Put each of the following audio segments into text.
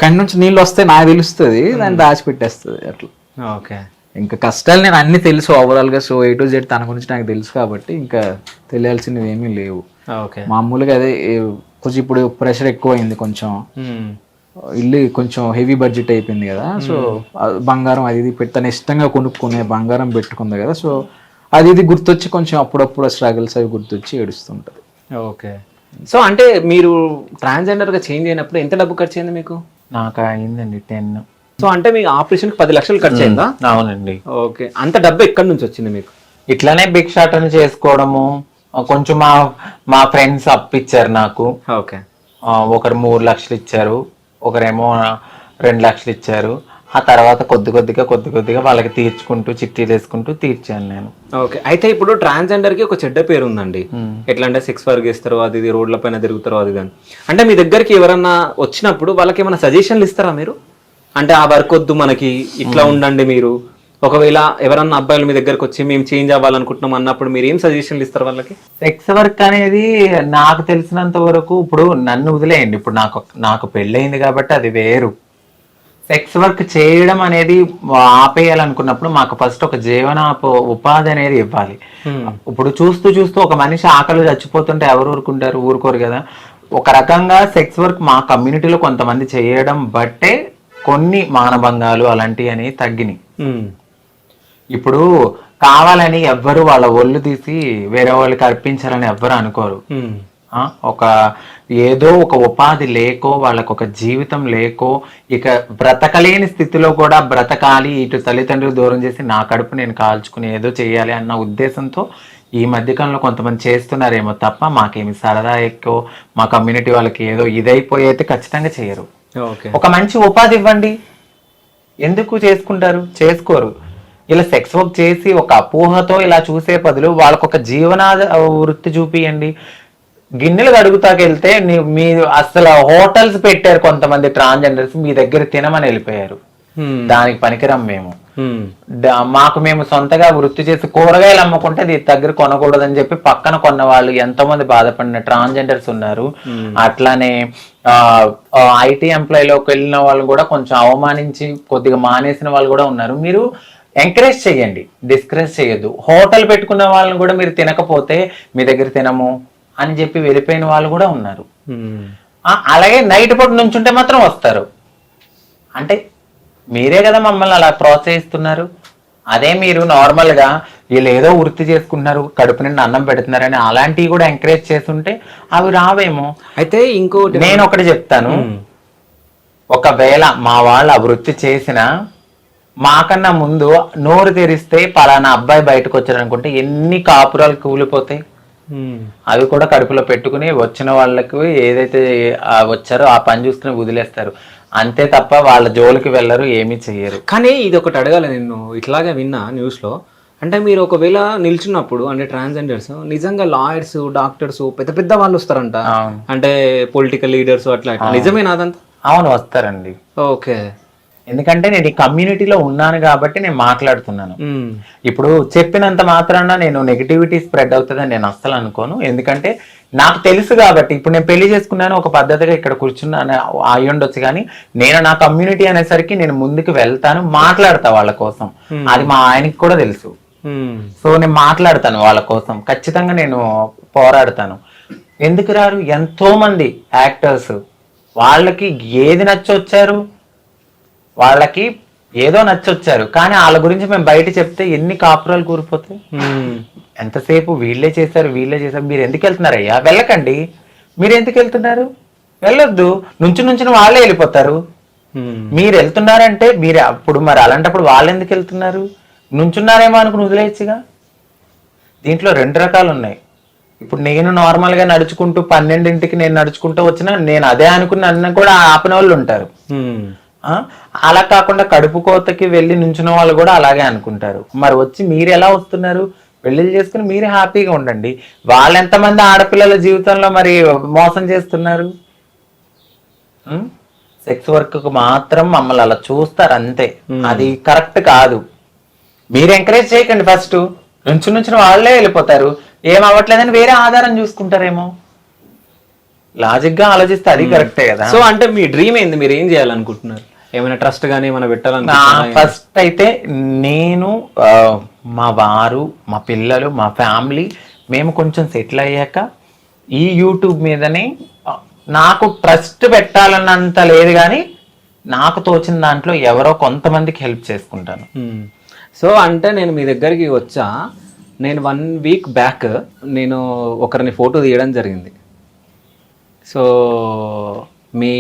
కన్ను నుంచి నీళ్ళు వస్తే నాకు తెలుస్తుంది, దాన్ని దాచిపెట్టేస్తుంది అట్లా. ఓకే. ఇంకా కష్టాలు నేను అన్ని తెలుసు ఓవరాల్గా. సో A to Z తన గురించి నాకు తెలుసు కాబట్టి ఇంకా తెలియాల్సినవి ఏమీ లేవు. ఓకే. మామూలుగా అదే కొంచెం ఇప్పుడు ప్రెషర్ ఎక్కువ అయింది, కొంచెం ఇల్లు కొంచెం హెవీ బడ్జెట్ అయిపోయింది కదా. సో బంగారం అది ఇది తను ఇష్టంగా కొనుక్కునే బంగారం పెట్టుకుంది కదా. సో అది ఇది గుర్తొచ్చి కొంచెం అప్పుడప్పుడు స్ట్రగుల్స్ అవి గుర్తొచ్చి ఏడుస్తుంటది. ఓకే. సో అంటే మీరు ట్రాన్స్జెండర్గా చేంజ్ అయినప్పుడు ఎంత డబ్బు ఖర్చు అయింది మీకు? నాకు అయిందండి 10. సో అంటే మీకు ఆపరేషన్కి 10 లక్షలు ఖర్చు అయిందా? అవునండి. ఓకే. అంత డబ్బు ఎక్కడి నుంచి వచ్చింది మీకు? ఇట్లానే భిక్షాటన చేసుకోవడము, కొంచెం మా ఫ్రెండ్స్ అప్పిచ్చారు నాకు. ఓకే. ఒకరు 3 లక్షలు ఇచ్చారు, ఒకరేమో 2 లక్షలు ఇచ్చారు. ఆ తర్వాత కొద్ది కొద్దిగా వాళ్ళకి తీర్చుకుంటూ చిట్టీలు వేసుకుంటూ తీర్చాను నేను. ఓకే. అయితే ఇప్పుడు ట్రాన్స్జెండర్కి ఒక చెడ్డ పేరు ఉందండి. ఎట్లా అంటే సెక్స్ వర్క్ చేస్తారు, అది ఇది రోడ్ల పైన తిరుగుతారు, అది దాన్ని. అంటే మీ దగ్గరికి ఎవరన్నా వచ్చినప్పుడు వాళ్ళకి ఏమైనా సజెషన్లు ఇస్తారా మీరు? అంటే ఆ వర్క్ వద్దు మనకి, ఇట్లా ఉండండి మీరు. ఒకవేళ ఎవరన్నా అబ్బాయిలు మీ దగ్గరకు వచ్చి మేము చేంజ్ అవ్వాలనుకుంటున్నాం అన్నప్పుడు మీరు ఏం సజెషన్లు ఇస్తారు వాళ్ళకి? సెక్స్ వర్క్ అనేది నాకు తెలిసినంత వరకు, ఇప్పుడు నన్ను వదిలేయండి, ఇప్పుడు నాకు పెళ్ళయింది కాబట్టి అది వేరు. సెక్స్ వర్క్ చేయడం అనేది ఆపేయాలనుకున్నప్పుడు మాకు ఫస్ట్ ఒక ఉపాధి అనేది ఇవ్వాలి. ఇప్పుడు చూస్తూ ఒక మనిషి ఆకలి చచ్చిపోతుంటే ఎవరు ఊరుకోరు కదా. ఒక రకంగా సెక్స్ వర్క్ మా కమ్యూనిటీలో కొంతమంది చేయడం బట్టే కొన్ని మానభంగాలు అలాంటివి అనేవి తగ్గినాయి. ఇప్పుడు కావాలని ఎవ్వరు వాళ్ళ ఒళ్ళు తీసి వేరే వాళ్ళకి అర్పించాలని ఎవ్వరు అనుకోరు. ఏదో ఒక ఉపాధి లేకో, వాళ్ళకు ఒక జీవితం లేకో, ఇక బ్రతకలేని స్థితిలో కూడా బ్రతకాలి, ఇటు తల్లిదండ్రులు దూరం చేసి నా కడుపు నేను కాల్చుకుని ఏదో చేయాలి అన్న ఉద్దేశంతో ఈ మధ్యకాలంలో కొంతమంది చేస్తున్నారేమో తప్ప మాకేమి సరదా ఎక్కువ మా కమ్యూనిటీ వాళ్ళకి ఏదో ఇదైపోయి అయితే ఖచ్చితంగా చేయరు. ఒక మంచి ఉపాధి ఇవ్వండి, ఎందుకు చేసుకోరు. ఇలా సెక్స్ వర్క్ చేసి ఒక అపోహతో ఇలా చూసే బదులు వాళ్ళకు ఒక జీవనాధ వృత్తి చూపియండి. గిన్నెలు కడుగుతాకెళ్తే మీరు అసలు హోటల్స్ పెట్టారు కొంతమంది ట్రాన్స్జెండర్స్, మీ దగ్గర తినమని వెళ్ళిపోయారు. దానికి పనికిరం మేము. మేము సొంతగా వృత్తి చేసి కూరగాయలు అమ్ముకుంటే అది దగ్గర కొనకూడదని చెప్పి పక్కన కొన్న వాళ్ళు ఎంతో మంది బాధపడిన ట్రాన్స్జెండర్స్ ఉన్నారు. అట్లానే IT ఎంప్లాయీలోకి వెళ్ళిన వాళ్ళు కూడా కొంచెం అవమానించి కొద్దిగా మానేసిన వాళ్ళు కూడా ఉన్నారు. మీరు ఎంకరేజ్ చేయండి, డిస్కరేజ్ చేయొద్దు. హోటల్ పెట్టుకున్న వాళ్ళని కూడా మీరు తినకపోతే మీ దగ్గర తినము అని చెప్పి వెళ్ళిపోయిన వాళ్ళు కూడా ఉన్నారు. అలాగే నైట్ పూట నుంచుంటే మాత్రం వస్తారు. అంటే మీరే కదా మమ్మల్ని అలా ప్రోత్సహిస్తున్నారు. అదే మీరు నార్మల్ గా వీళ్ళు ఏదో వృత్తి చేసుకుంటున్నారు, కడుపు నిండా అన్నం పెడుతున్నారని అలాంటివి కూడా ఎంకరేజ్ చేస్తుంటే అవి రావేమో. అయితే ఇంకోటి నేను ఒకటి చెప్తాను, ఒకవేళ మా వాళ్ళు ఆ వృత్తి చేసిన మాకన్నా ముందు నోరు తెరిస్తే పలానా అబ్బాయి బయటకు వచ్చారనుకుంటే ఎన్ని కాపురాలు కూలిపోతాయి. అవి కూడా కడుపులో పెట్టుకుని వచ్చిన వాళ్ళకు ఏదైతే వచ్చారో ఆ పని చూసుకుని వదిలేస్తారు, అంతే తప్ప వాళ్ళ జోలికి వెళ్ళరు, ఏమీ చెయ్యరు. కానీ ఇది ఒకటి అడగాలి, నేను ఇట్లాగే విన్నా న్యూస్ లో. అంటే మీరు ఒకవేళ నిల్చున్నప్పుడు అంటే ట్రాన్స్జెండర్స్ నిజంగా లాయర్స్, డాక్టర్స్, పెద్ద పెద్ద వాళ్ళు వస్తారంట, అంటే పొలిటికల్ లీడర్స్ అట్లా, నిజమేనా అదంతా? అవును, వస్తారండి. ఓకే. ఎందుకంటే నేను ఈ కమ్యూనిటీలో ఉన్నాను కాబట్టి నేను మాట్లాడుతున్నాను. ఇప్పుడు చెప్పినంత మాత్రాన నేను నెగిటివిటీ స్ప్రెడ్ అవుతుందని నేను అస్సలు అనుకోను. ఎందుకంటే నాకు తెలుసు కాబట్టి. ఇప్పుడు నేను పెళ్లి చేసుకున్నాను, ఒక పద్ధతిగా ఇక్కడ కూర్చున్నాను అయి ఉండొచ్చు, కానీ నేను నా కమ్యూనిటీ అనేసరికి నేను ముందుకు వెళ్తాను, మాట్లాడతా వాళ్ళ కోసం. అది మా ఆయనకి కూడా తెలుసు. సో నేను మాట్లాడతాను వాళ్ళ కోసం, ఖచ్చితంగా నేను పోరాడతాను. ఎందుకు రారు? ఎంతో మంది యాక్టర్స్ వాళ్ళకి ఏది నచ్చొచ్చారు, వాళ్ళకి ఏదో నచ్చొచ్చారు, కానీ వాళ్ళ గురించి మేము బయట చెప్తే ఎన్ని కాపురాలు కూరిపోతాయి. ఎంతసేపు వీళ్ళే చేశారు. మీరు ఎందుకు వెళ్తున్నారయ్యా? వెళ్ళకండి. మీరు ఎందుకు వెళ్తున్నారు? వెళ్ళొద్దు. నుంచి వాళ్ళే వెళ్ళిపోతారు. మీరు వెళ్తున్నారంటే మీరు అప్పుడు మరి అలాంటప్పుడు వాళ్ళు ఎందుకు వెళ్తున్నారు? నుంచున్నారేమో అనుకుని వదిలేయచ్చుగా. దీంట్లో 2 రకాలు ఉన్నాయి. ఇప్పుడు నేను నార్మల్ గా నడుచుకుంటూ 12ంటికి నేను నడుచుకుంటూ వచ్చినా నేను అదే అనుకుని నన్ను కూడా ఆపిన వాళ్ళు ఉంటారు. అలా కాకుండా కడుపు కోతకి వెళ్ళి నుంచున్న వాళ్ళు కూడా అలాగే అనుకుంటారు. మరి వచ్చి మీరు ఎలా వస్తున్నారు? పెళ్లిళ్ళు చేసుకుని మీరే హ్యాపీగా ఉండండి. వాళ్ళు ఎంతమంది ఆడపిల్లల జీవితంలో మరి మోసం చేస్తున్నారు? సెక్స్ వర్క్ మాత్రం మమ్మల్ని అలా చూస్తారు అంతే. అది కరెక్ట్ కాదు. మీరు ఎంకరేజ్ చేయకండి. ఫస్ట్ నుంచిన వాళ్ళే వెళ్ళిపోతారు. ఏం అవ్వట్లేదని వేరే ఆధారం చూసుకుంటారేమో. లాజిక్ గా ఆలోచిస్తే అది కరెక్టే కదా. సో అంటే మీ డ్రీమ్ ఏంది, మీరు ఏం చేయాలనుకుంటున్నారు? ఏమైనా ట్రస్ట్ గానీ ఏమైనా నా పెట్టాలనుకుంటున్నారా? ఫస్ట్ అయితే నేను మా వారు, మా పిల్లలు, మా ఫ్యామిలీ మేము కొంచెం సెటిల్ అయ్యాక ఈ యూట్యూబ్ మీదనే నాకు ట్రస్ట్ పెట్టాలన్నంత లేదు కానీ నాకు తోచిన దాంట్లో ఎవరో కొంతమందికి హెల్ప్ చేసుకుంటాను. సో అంటే నేను మీ దగ్గరికి వచ్చా, నేను 1 వీక్ బ్యాక్ నేను ఒకరిని ఫోటో తీయడం జరిగింది. సో మీ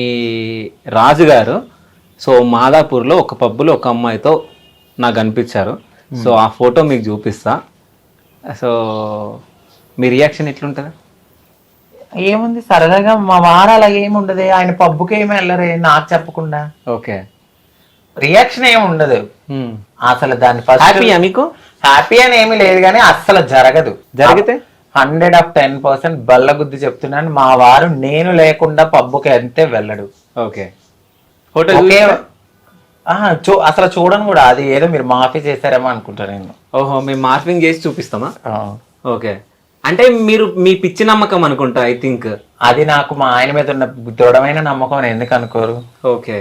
రాజు గారు సో మాదాపూర్లో ఒక పబ్బులో ఒక అమ్మాయితో నాకు కనిపించారు. సో ఆ ఫోటో మీకు చూపిస్తా. సో మీ రియాక్షన్ ఎట్లుంటుంది? ఏముంది సరదాగా, మా వారు అలా ఏమి ఉండదు, ఆయన పబ్బుకి ఏమి వెళ్ళరే నాకు చెప్పకుండా. ఓకే, రియాక్షన్ ఏమి ఉండదు అసలు. దాని ఫస్ట్ హ్యాపీయా మీకు? హ్యాపీ అని ఏమీ లేదు కానీ అస్సలు జరగదు. జరిగితే 110% బల్లగుద్ది చెప్తున్నాను, మా వారు నేను లేకుండా పబ్బుకి అంతే వెళ్ళడు. ఓకే, ఫోటో ఒకే అసలు చూడను కూడా. అది ఏదో మీరు మాఫీ చేశారేమో అనుకుంటా నేను. ఓహో, మేము మార్ఫింగ్ చేసి చూపిస్తామా? ఓకే, అంటే మీరు మీ పిచ్చి నమ్మకం అనుకుంటా ఐ థింక్. అది నాకు మా ఆయన మీద ఉన్న దృఢమైన నమ్మకం అని ఎందుకు అనుకోరు. ఓకే,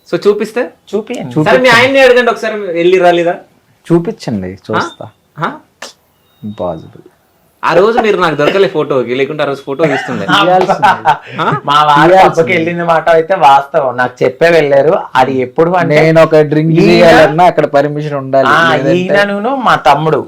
సో చూపిస్తే చూపియండి. సరే మీ ఆయన్ని అడగండి ఒకసారి, వెళ్ళి రాలేదా? చూపించండి, చూస్తా. హా? ఇంపాసిబుల్. ఆ రోజు మీరు నాకు దొరకలే ఫోటోకి, లేకుంటే ఆ రోజు ఫోటో తీస్తుండే. మా వారు పబ్బకి వెళ్ళిన మాట అయితే వాస్తవం, నాకు చెప్పే వెళ్ళారు. అది ఎప్పుడు అంటే నేను ఒక డ్రింక్ చేయాలన్నా అక్కడ పర్మిషన్ ఉండాలి. ఈయనను మా తమ్ముడు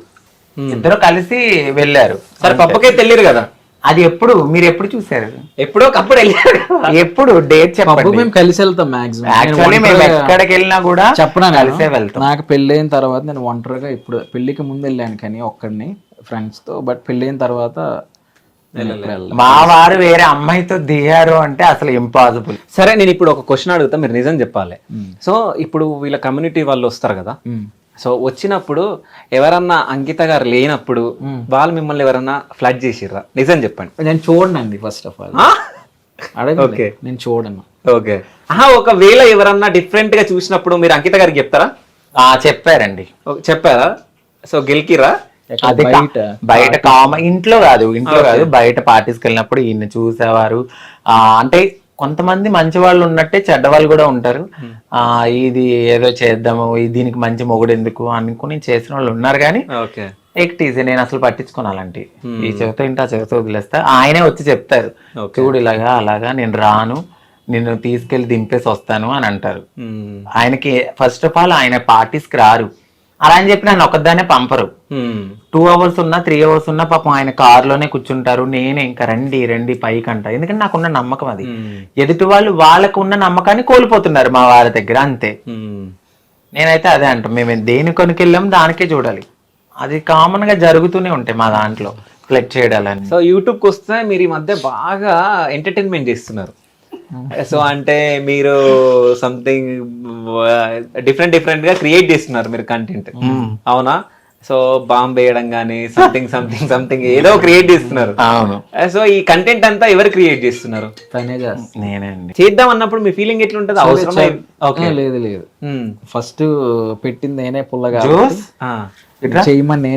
ఇద్దరు కలిసి వెళ్ళారు. సరే పబ్బకే తెలియరు కదా, అది ఎప్పుడు మీరు ఎప్పుడు చూసారు? ఎప్పుడో ఒకప్పుడు వెళ్ళారు. ఎప్పుడు డేట్ చెప్పండి. మేము కలిసి వెళ్తాం మాక్సిమం. యాక్చువల్లీ మేము ఎక్కడికి వెళ్ళినా కూడా చెప్పనా కలిసే వెళ్తాం. నాకు పెళ్ళైన తర్వాత నేను ఒంటరిగా, ఇప్పుడు పెళ్లికి ముందు వెళ్ళాను కానీ ఒక్కడిని ఫ్రెండ్స్ తో, బట్ పెళ్ళైన తర్వాత మా వారు వేరే అమ్మాయితో దిగారు అంటే అసలు ఇంపాసిబుల్. సరే నేను ఇప్పుడు ఒక క్వశ్చన్ అడుగుతా, మీరు నిజం చెప్పాలి. సో ఇప్పుడు వీళ్ళ కమ్యూనిటీ వాళ్ళు వస్తారు కదా, సో వచ్చినప్పుడు ఎవరన్నా అంకిత గారు లేనప్పుడు వాళ్ళు మిమ్మల్ని ఎవరన్నా ఫ్లడ్ చేసిర్రా? నిజం చెప్పండి. నేను చూడనండి ఫస్ట్ ఆఫ్ ఆల్. ఓకే, నేను చూడను. ఓకే, ఒకవేళ ఎవరన్నా డిఫరెంట్ గా చూసినప్పుడు మీరు అంకిత గారికి చెప్తారా? చెప్పారండి. చెప్పారా? సో గెలికిరా? అది బయట ఇంట్లో కాదు బయట పార్టీస్కి వెళ్ళినప్పుడు ఈయన చూసేవారు. అంటే కొంతమంది మంచి వాళ్ళు ఉన్నట్టే చెడ్డ వాళ్ళు కూడా ఉంటారు. ఇది ఏదో చేద్దాము, దీనికి మంచి మొగుడు ఎందుకు అనుకుని చేసిన వాళ్ళు ఉన్నారు. కానీ ఎక్టీజీ నేను అసలు పట్టించుకోను అలాంటి. ఈ చెవితో ఇంటి ఆ చెవితో వదిలేస్తా. ఆయనే వచ్చి చెప్తారు, చూడు ఇలాగా అలాగా నేను రాను, నిన్ను తీసుకెళ్లి దింపేసి వస్తాను అని అంటారు. ఆయనకి ఫస్ట్ ఆఫ్ ఆల్ ఆయన పార్టీస్కి రారు. అలా అని చెప్పి నన్ను ఒక్కదాన్నే పంపరు. 2 hours ఉన్నా 3 hours ఉన్నా పాపం ఆయన కారులోనే కూర్చుంటారు. నేనే ఇంకా రండి పైకి అంట. ఎందుకంటే నాకున్న నమ్మకం అది. ఎదుటి వాళ్ళు వాళ్ళకు ఉన్న నమ్మకాన్ని కోల్పోతున్నారు మా వాళ్ళ దగ్గర, అంతే. నేనైతే అదే అంట, మేము దేని కొనుకెళ్ళాం దానికే చూడాలి. అది కామన్ గా జరుగుతూనే ఉంటాయి మా దాంట్లో ఫ్లెక్ట్ చేయడాలని. సో యూట్యూబ్కి వస్తే మీరు ఈ మధ్య బాగా ఎంటర్టైన్మెంట్ చేస్తున్నారు. సో అంటే మీరు సంథింగ్ డిఫరెంట్ గా క్రియేట్ చేస్తున్నారు మీరు కంటెంట్, అవునా? సో బాంబ్ వేయడం కానీ సంథింగ్ ఏదో క్రియేట్ చేస్తున్నారు. అవును. సో ఈ కంటెంట్ అంతా ఎవరు క్రియేట్ చేస్తున్నారు? నేనే అండి. చేద్దాం అన్నప్పుడు మీ ఫీలింగ్ ఎట్లుంటది? అవసరం లేదు. ఫస్ట్ పెట్టింది నేనే పుల్లగా చేయమని నేనే